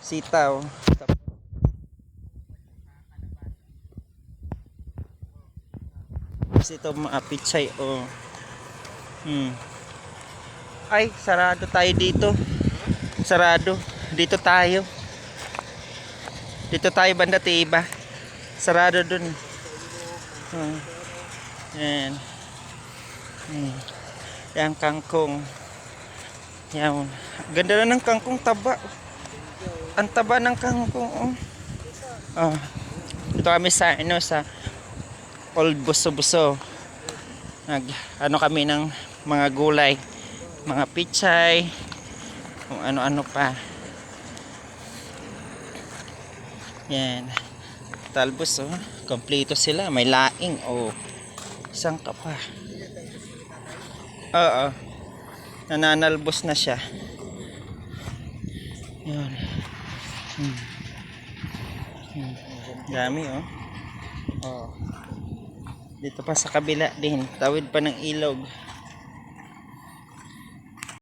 sitaw. Tapos ito mga pichay oh. Ay, sarado tayo dito. Sarado. Dito tayo. Dito tayo banda tiba. Sarado dun. Yan. Yan kangkong. Yan. Ganda na ng kangkong, taba. Ang taba ng kangkong. Oh. Dito kami sa sa Old Buso-Buso. Ano kami ng mga gulay, mga pichay, kung ano-ano pa. Yan. Talbos oh. Kompleto sila. May laing oh. Isang ka pa. Oo. Nananalbos na siya. Yan. Dami oh. Oh. Dito pa sa kabila din. Tawid pa ng ilog.